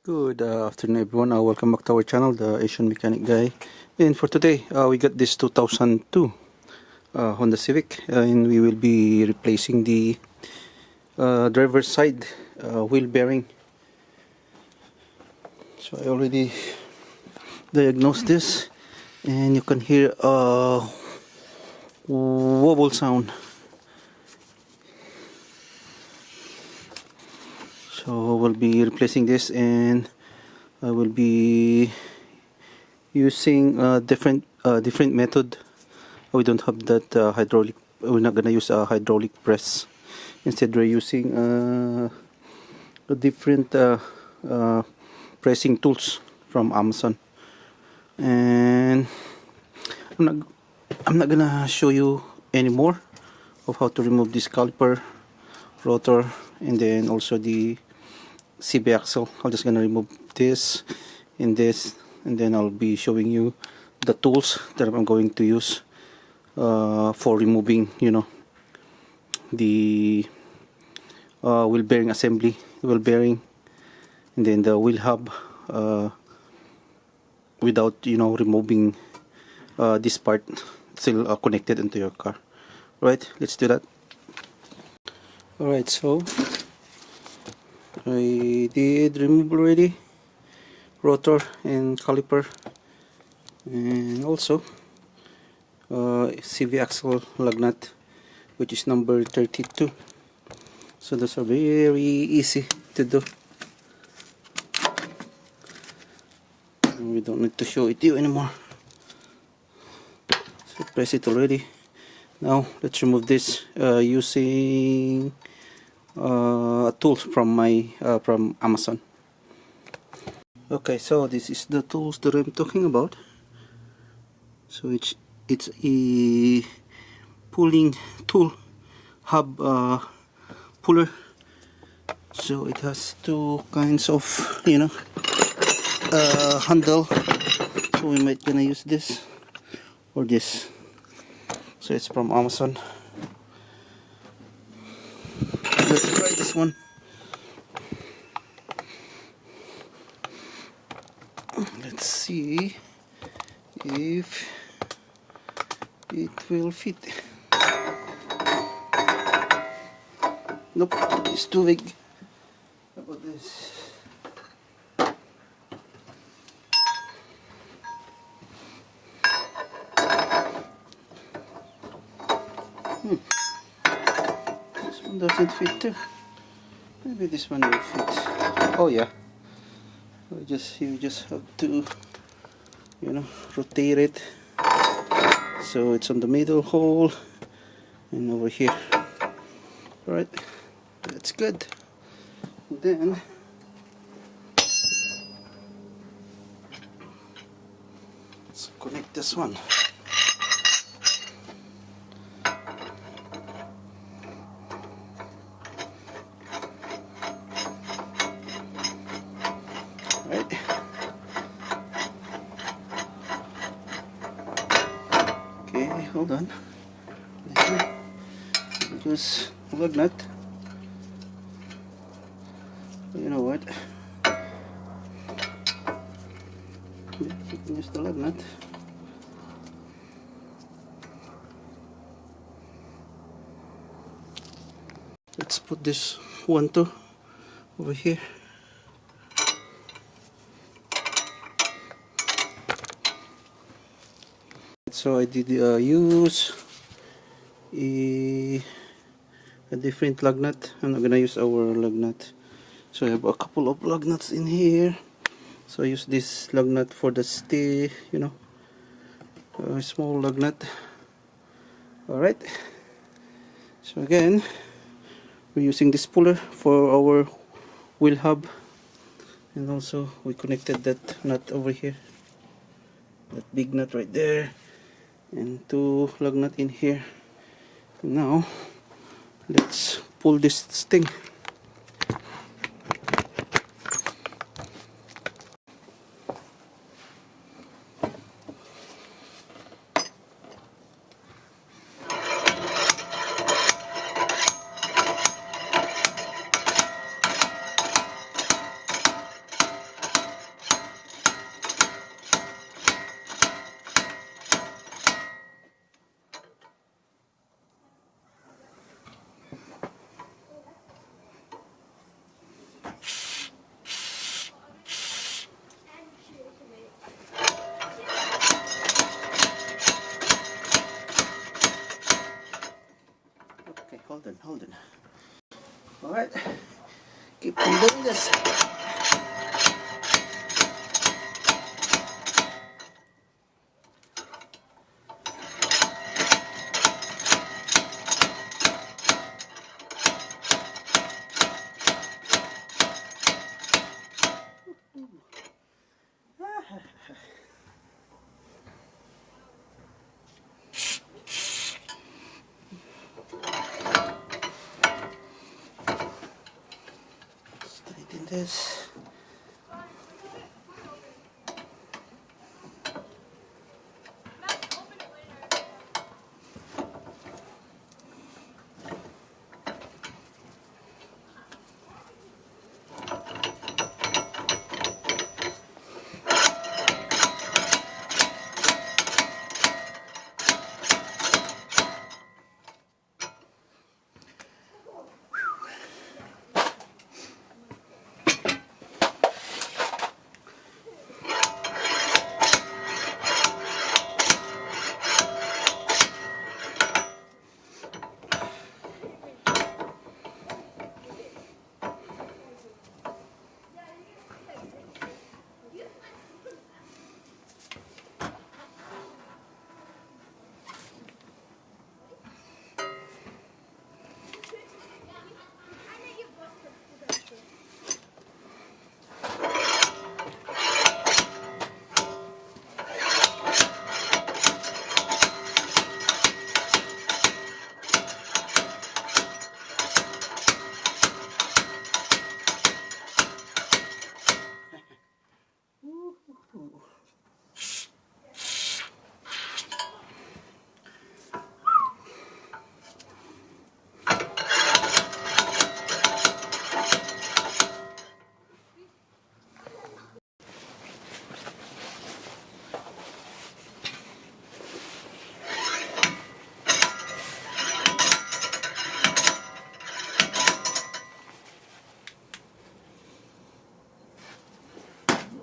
Good afternoon, everyone. Welcome back to our channel, the Asian Mechanic Guy. And for today, we got this 2002 Honda Civic, and we will be replacing the driver's side wheel bearing. So I already diagnosed this, and you can hear a wobble sound. So we'll be replacing this, and I will be using a different method. We don't have that hydraulic. We're not gonna use a hydraulic press. Instead, we're using a different pressing tools from Amazon. And I'm not gonna show you anymore of how to remove this caliper, rotor, and then also the Civic axle. I'm just gonna remove this and this, and then I'll be showing you the tools that I'm going to use for removing, the wheel bearing assembly, wheel bearing, and then the wheel hub, without removing this part still connected into your car. Right, let's do that. Alright, so I did remove already rotor and caliper, and also CV axle lug nut, which is number 32. So those are very easy to do, and we don't need to show it to you anymore. So press it already. Now let's remove this using a tool from from Amazon. Okay, so this is the tools that I'm talking about. So it's a pulling tool, hub puller. So it has two kinds of handle. So we might gonna use this or this. So it's from Amazon. Let's try this one. Let's see if it will fit. Nope, it's too big. How about this? This one doesn't fit too. Maybe this one will fit. Oh yeah. You just have to rotate it so it's on the middle hole and over here. Alright, that's good. And then let's connect this one. Right. Okay, hold on. Just lug nut. You know what? You can use the lug nut. Let's put this one too over here. So I did use a different lug nut. I'm not gonna use our lug nut. So I have a couple of lug nuts in here. So I use this lug nut for the stay, small lug nut. Alright. So again, we're using this puller for our wheel hub, and also we connected that nut over here, that big nut right there, and two lug nut in here. Now let's pull this thing. this.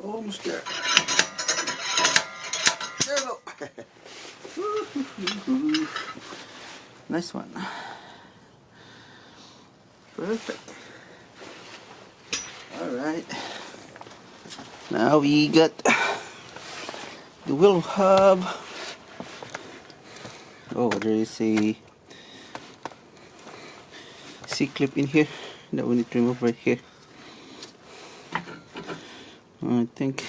Almost there. There we go. Nice one. Perfect. Alright. Now we got the wheel hub. Oh, there is a C-clip in here that we need to remove right here. I think,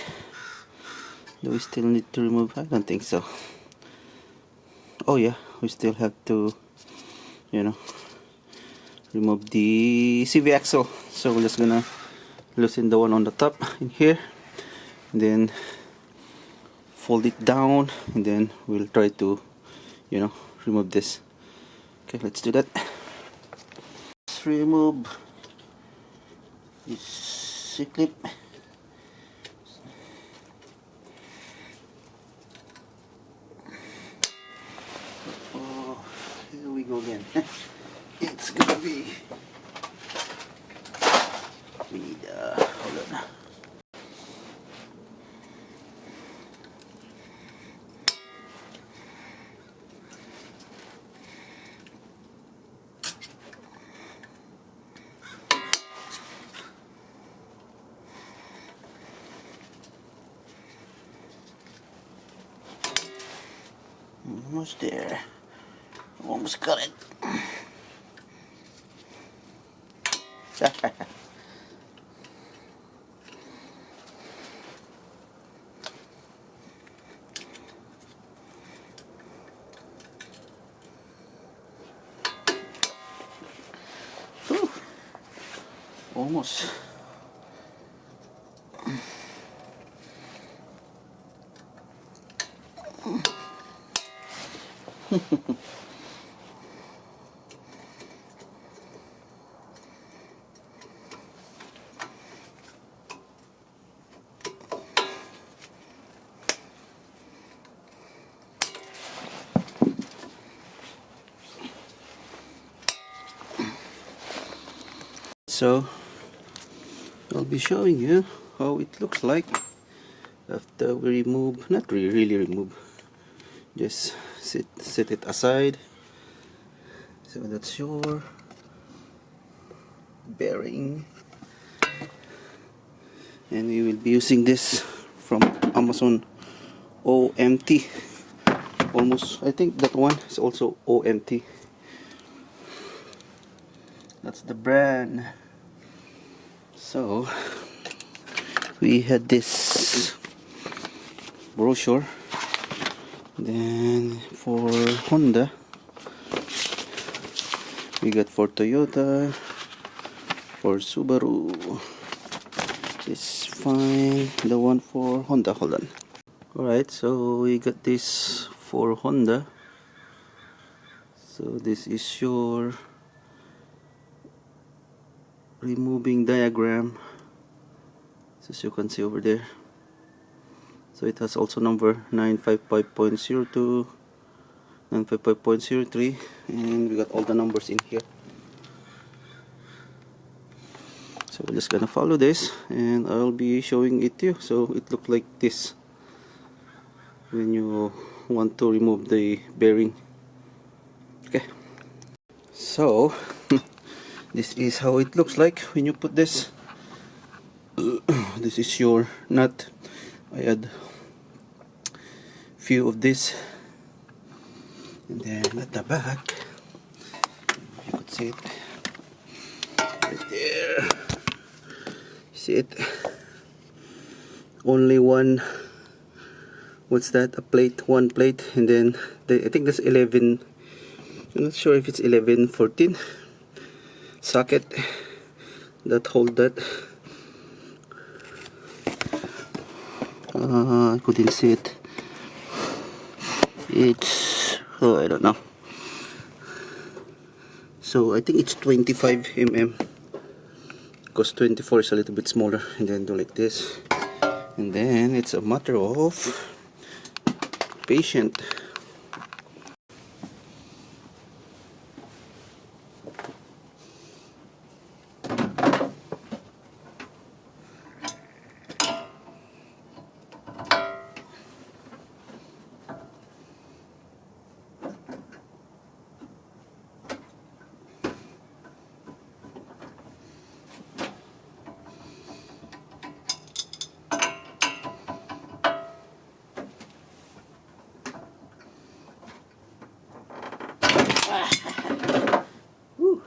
do we still need to remove? I don't think so. Oh yeah, we still have to, you know, remove the CV axle. So we're just gonna loosen the one on the top in here, and then fold it down, and then we'll try to, you know, remove this. Okay, let's do that. Let's remove this C-clip. We go again. It's gonna be, we need hold on. Almost there. Almost got it. Whew. Almost. So I'll be showing you how it looks like after we remove, not really remove, just set it aside. So that's your bearing, and we will be using this from Amazon OMT. Almost, I think that one is also OMT. That's the brand. So we had this brochure, then for Honda we got for Toyota, for Subaru, Let's find the one for Honda. Hold on. Alright, so we got this for Honda. So this is your removing diagram, as you can see over there. So it has also number 955.02, 955.03, and we got all the numbers in here. So we're just gonna follow this and I'll be showing it to you. So it looks like this when you want to remove the bearing. Okay, so this is how it looks like when you put this. This is your nut. I add few of this, and then at the back you could see it right there. See it? Only one. What's that? A plate, one plate, and then I think that's 11. I'm not sure if it's 11, 14 socket that hold that. I couldn't see it. It's, oh, I don't know. So I think it's 25 mm, because 24 is a little bit smaller, and then do like this, and then it's a matter of patient. Woo.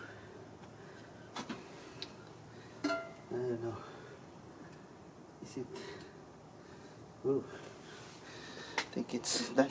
I don't know. Is it? Ooh. I think it's done.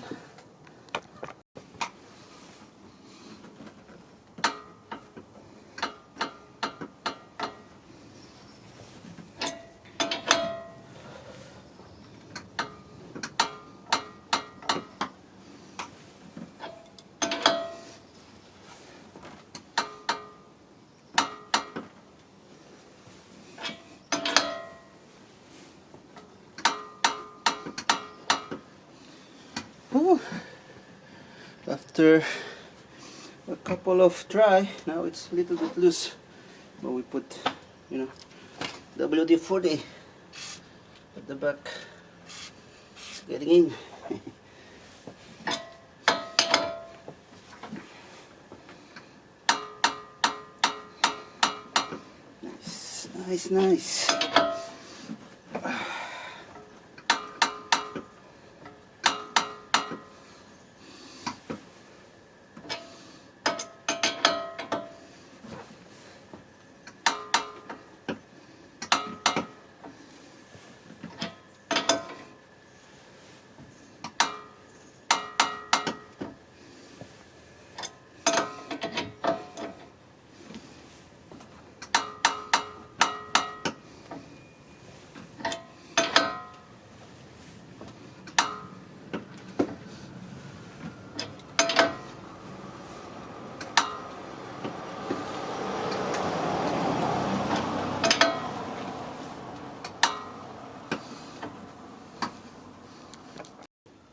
Ooh. After a couple of try, now it's a little bit loose, but we put, you know, WD-40 at the back. It's getting in. Nice, nice, nice.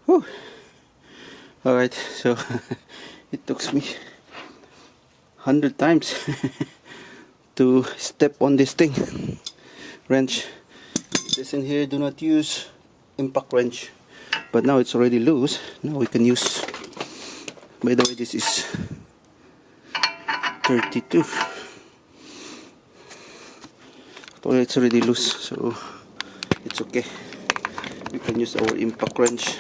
Whew. All right, so it took me 100 times to step on this thing. Wrench. It says in here, do not use impact wrench. But now it's already loose. Now we can use. By the way, this is 32. But it's already loose, so it's okay. We can use our impact wrench.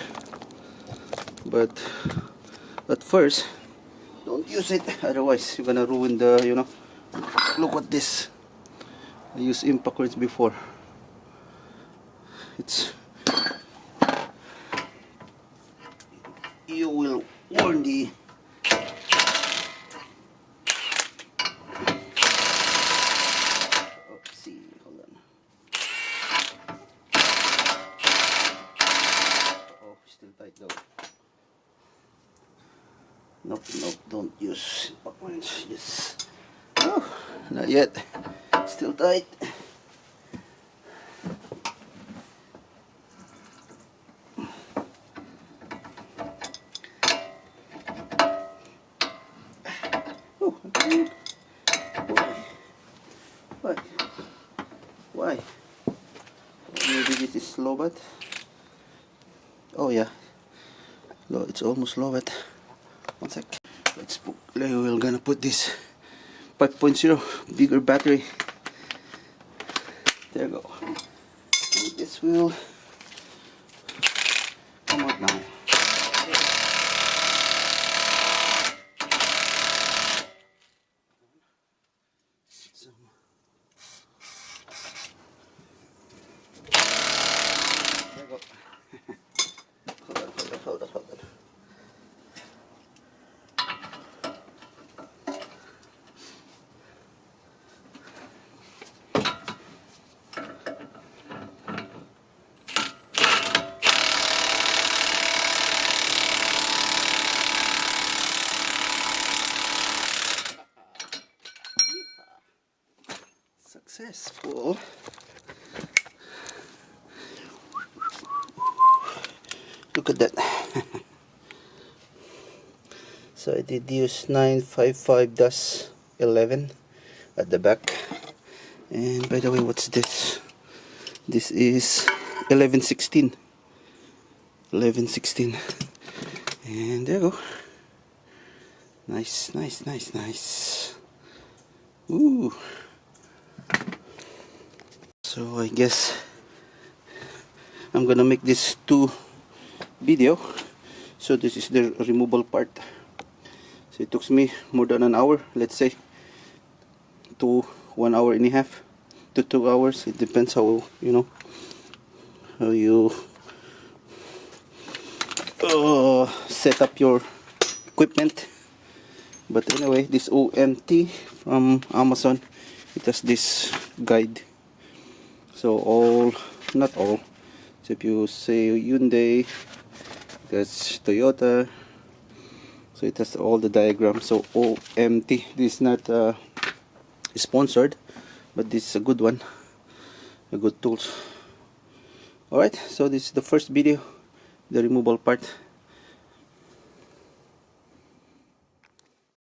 But at first, don't use it, otherwise you're gonna ruin the, you know. Look at this. I used impact wrench before. It's, you will warn the oopsie, hold on. still tight though. Nope, nope, don't use back wrench. Yes. Oh, not yet. Still tight. Oh, okay. Why? Why? Maybe this is low bat. Oh yeah. Low, it's almost low bat. One sec. We're gonna put this 5.0 bigger battery. There you go. And this will come out now. There you go. Hold on. Successful. Look at that. So I did use 955-11 at the back. And by the way, what's this? This is 1116. 1116. And there you go. Nice. Ooh. So I guess I'm gonna make this 2 video. So this is the removable part. So it took me more than an hour, let's say to 1 hour and a half to 2 hours. It depends how how you set up your equipment. But anyway, this OMT from Amazon, it has this guide. So not all. So if you say Hyundai, that's Toyota. So it has all the diagrams. So OMT. This is not sponsored, but this is a good one. A good tools. Alright, so this is the first video, the removable part.